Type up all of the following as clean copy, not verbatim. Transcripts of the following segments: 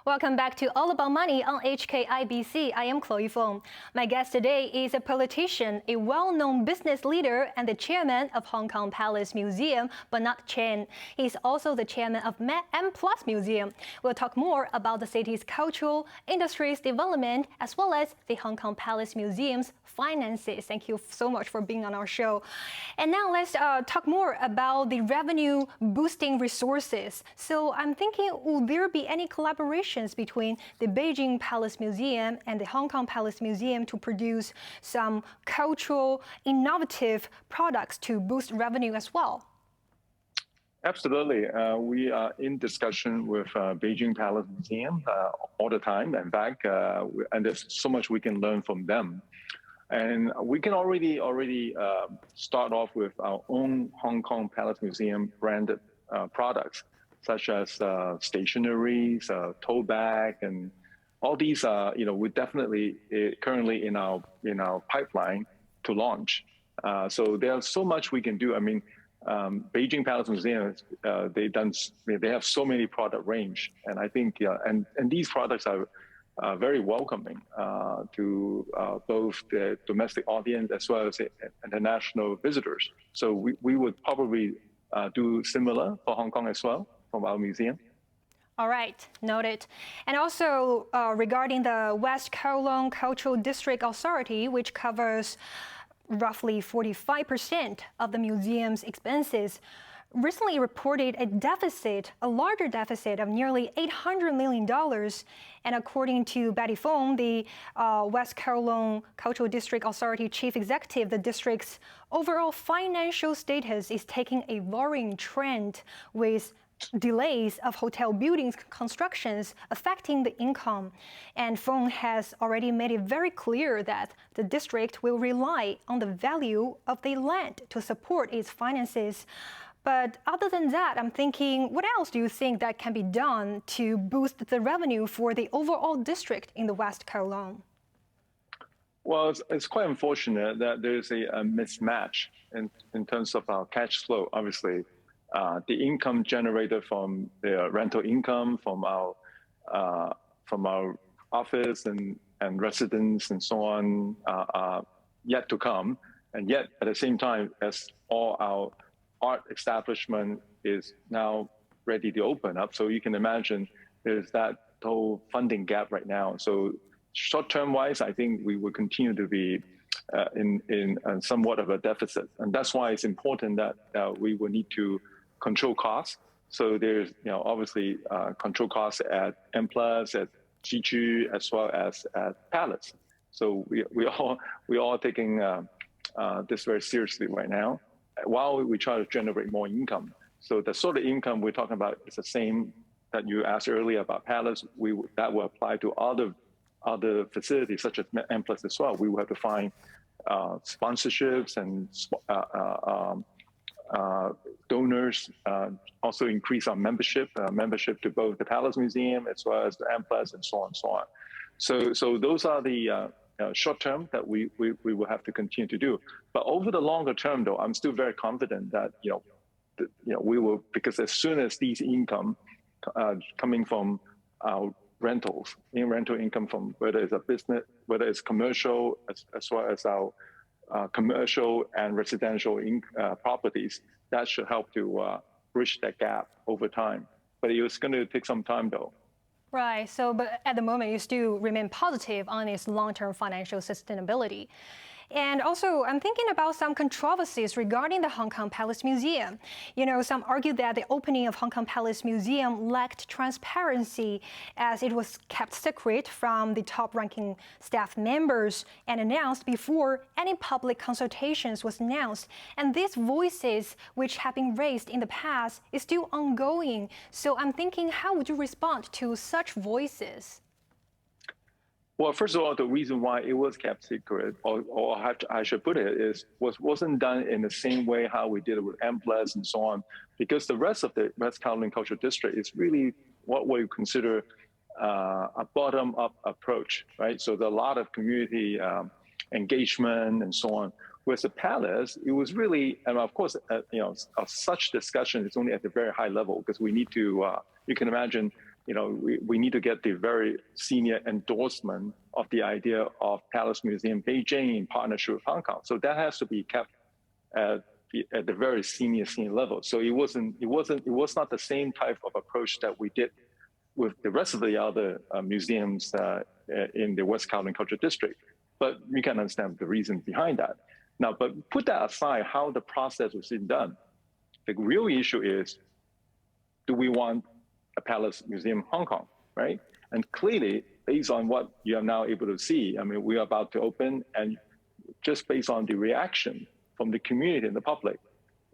Welcome back to All About Money on HKIBC. I am Chloe Fong. My guest today is a politician, a well-known business leader, and the chairman of Hong Kong Palace Museum, Bernard Chen. He's also the chairman of M+ Museum. We'll talk more about the city's cultural industries development, as well as the Hong Kong Palace Museum's finances. Thank you so much for being on our show. And now let's talk more about the revenue boosting resources. So I'm thinking, will there be any collaborations between the Beijing Palace Museum and the Hong Kong Palace Museum to produce some cultural, innovative products to boost revenue as well? Absolutely. We are in discussion with Beijing Palace Museum all the time. In fact, and there's so much we can learn from them. And we can already start off with our own Hong Kong Palace Museum branded products, such as stationeries, tote bag, and all these. We're definitely currently in our pipeline to launch. So there's so much we can do. I mean, Beijing Palace Museum, they have so many product range, and I think and these products are very welcoming to both the domestic audience as well as international visitors. So we would probably do similar for Hong Kong as well from our museum. All right, noted. And also regarding the West Kowloon Cultural District Authority, which covers roughly 45% of the museum's expenses, recently reported a larger deficit of nearly $800 million. And according to Betty Fong, the West Kowloon Cultural District Authority Chief Executive, the district's overall financial status is taking a worrying trend, with delays of hotel buildings constructions affecting the income. And Fong has already made it very clear that the district will rely on the value of the land to support its finances. But other than that, I'm thinking, what else do you think that can be done to boost the revenue for the overall district in the West Kowloon? Well, it's quite unfortunate that there's a mismatch in terms of our cash flow. Obviously, the income generated from the rental income from our office and residents and so on are yet to come. And yet, at the same time, as all our art establishment is now ready to open up. So you can imagine there's that whole funding gap right now. So short-term wise, I think we will continue to be in somewhat of a deficit. And that's why it's important that we will need to control costs. So there's obviously control costs at M+, at Xiqu, as well as at Palace. So we all taking this very seriously right now, while we try to generate more income. So the sort of income we're talking about is the same that you asked earlier about Palace. That will apply to other facilities such as M+ as well. We will have to find sponsorships and donors, also increase our membership to both the Palace Museum as well as the M+, and so on and so on. So those are the short term that we will have to continue to do. But over the longer term, though, I'm still very confident that we will, because as soon as these income coming from our rentals, rental income from whether it's a business, whether it's commercial, as well as our commercial and residential properties, that should help to bridge that gap over time. But it's going to take some time, though. Right. So, but at the moment, you still remain positive on its long-term financial sustainability. And also, I'm thinking about some controversies regarding the Hong Kong Palace Museum. Some argue that the opening of Hong Kong Palace Museum lacked transparency, as it was kept secret from the top-ranking staff members and announced before any public consultations was announced. And these voices, which have been raised in the past, is still ongoing. So I'm thinking, how would you respond to such voices? Well, first of all, the reason why it was kept secret, or I should put it, wasn't done in the same way how we did it with M+ and so on, because the rest of the West Kowloon Cultural District is really what we consider a bottom-up approach, right? So there's a lot of community engagement and so on. Whereas the Palace, it was really, and of course, such discussion is only at the very high level, because we need to. You can imagine we need to get the very senior endorsement of the idea of Palace Museum Beijing in partnership with Hong Kong. So that has to be kept at the very senior level. So it was not the same type of approach that we did with the rest of the other museums in the West Kowloon Cultural District. But you can understand the reason behind that. Now, but put that aside, how the process was done. The real issue is, do we want a Palace Museum Hong Kong, right? And clearly, based on what you are now able to see, I mean, we are about to open, and just based on the reaction from the community and the public,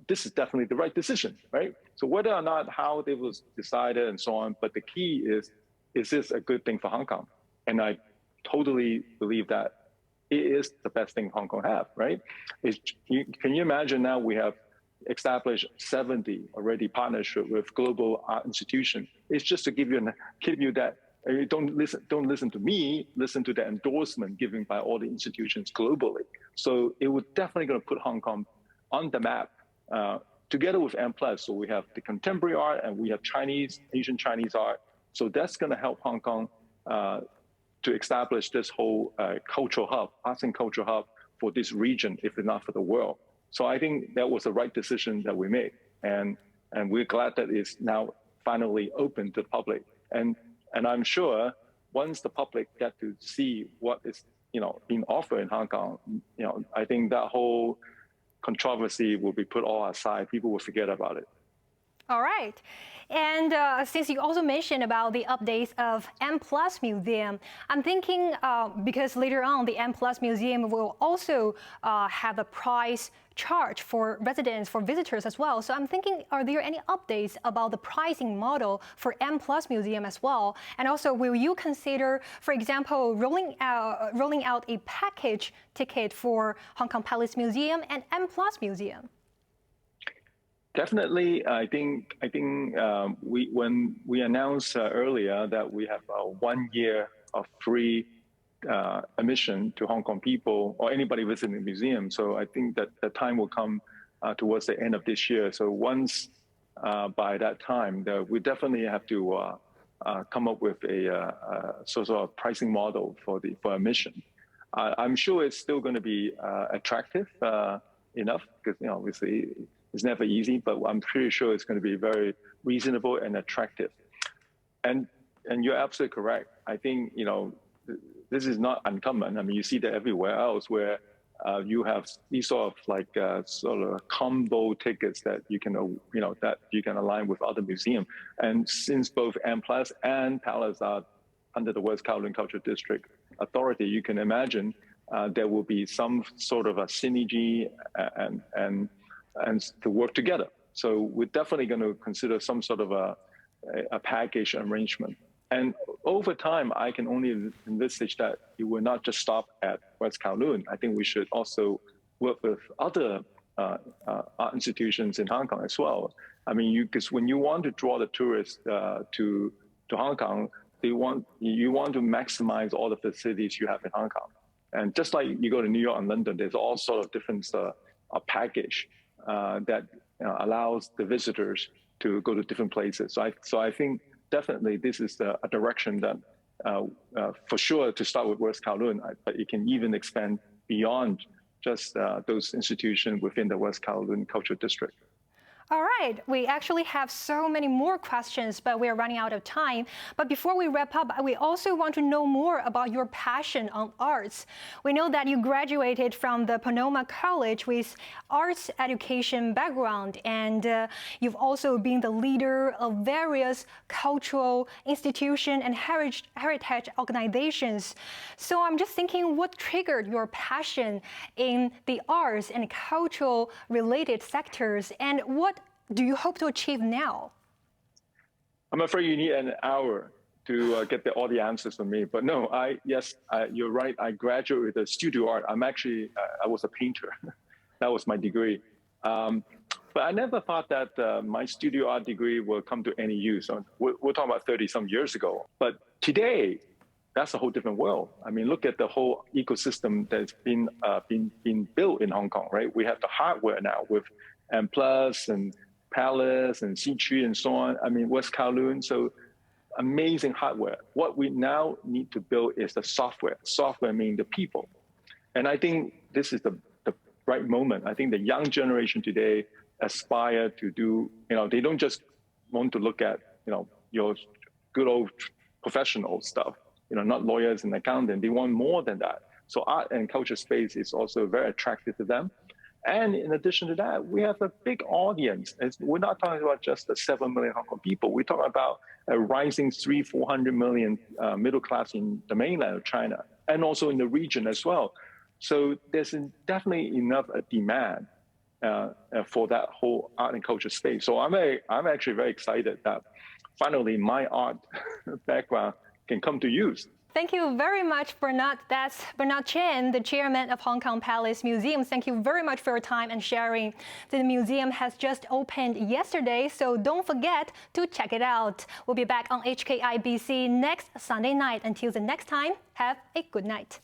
this is definitely the right decision, right? So whether or not how it was decided and so on, but the key is this a good thing for Hong Kong? And I totally believe that it is the best thing Hong Kong have, right? Can you imagine now we have established 70 already partnership with global art institutions? It's just to give you that. Don't listen to me. Listen to the endorsement given by all the institutions globally. So it would definitely going to put Hong Kong on the map together with M+. So we have the contemporary art and we have Asian Chinese art. So that's going to help Hong Kong to establish this whole cultural hub, arts and cultural hub for this region, if not for the world. So I think that was the right decision that we made, and we're glad that it's now finally open to the public. And I'm sure once the public get to see what is being offered in Hong Kong, I think that whole controversy will be put all aside. People will forget about it. All right. And since you also mentioned about the updates of M+ Museum, I'm thinking because later on the M+ Museum will also have a price charge for residents, for visitors as well. So I'm thinking, are there any updates about the pricing model for M+ Museum as well? And also, will you consider, for example, rolling out a package ticket for Hong Kong Palace Museum and M+ Museum? Definitely, I think when we announced earlier that we have 1 year of free admission to Hong Kong people or anybody visiting the museum. So I think that the time will come towards the end of this year. So once by that time, we definitely have to come up with a sort of pricing model for admission. I'm sure it's still going to be attractive enough because obviously it's never easy, but I'm pretty sure it's going to be very reasonable and attractive. And you're absolutely correct. I think this is not uncommon. I mean, you see that everywhere else where you have these sort of combo tickets that you can align with other museums. And since both M+ and Palace are under the West Kowloon Cultural District Authority, you can imagine there will be some sort of a synergy and to work together. So we're definitely going to consider some sort of a package arrangement. And over time, I can only envisage that it will not just stop at West Kowloon. I think we should also work with other art institutions in Hong Kong as well. I mean, because when you want to draw the tourists to Hong Kong, you want to maximize all the facilities you have in Hong Kong. And just like you go to New York and London, there's all sort of different package that allows the visitors to go to different places. So I think definitely this is a direction that for sure to start with West Kowloon, but it can even expand beyond just those institutions within the West Kowloon Cultural District. All right, we actually have so many more questions, but we're running out of time. But before we wrap up, we also want to know more about your passion on arts. We know that you graduated from the Sonoma College with arts education background, and you've also been the leader of various cultural institutions and heritage organizations. So I'm just thinking, what triggered your passion in the arts and cultural related sectors, and what do you hope to achieve now? I'm afraid you need an hour to get all the answers from me. But no, yes, you're right. I graduated with studio art. I was a painter. That was my degree. But I never thought that my studio art degree will come to any use. So we're talking about 30-some years ago. But today, that's a whole different world. I mean, look at the whole ecosystem that's been built in Hong Kong, right? We have the hardware now with M+ and Palace and Xiqu and so on. I mean, West Kowloon. So amazing hardware. What we now need to build is the software. Software meaning the people. And I think this is the right moment. I think the young generation today aspire to do, they don't just want to look at, your good old professional stuff, not lawyers and accountants. They want more than that. So art and culture space is also very attractive to them. And in addition to that, we have a big audience. We're not talking about just the 7 million Hong Kong people. We're talking about a rising 400 million middle class in the mainland of China, and also in the region as well. So there's definitely enough demand for that whole art and culture space. So I'm actually very excited that finally my art background can come to use. Thank you very much, Bernard. That's Bernard Chen, the chairman of Hong Kong Palace Museum. Thank you very much for your time and sharing. The museum has just opened yesterday, so don't forget to check it out. We'll be back on HKIBC next Sunday night. Until the next time, have a good night.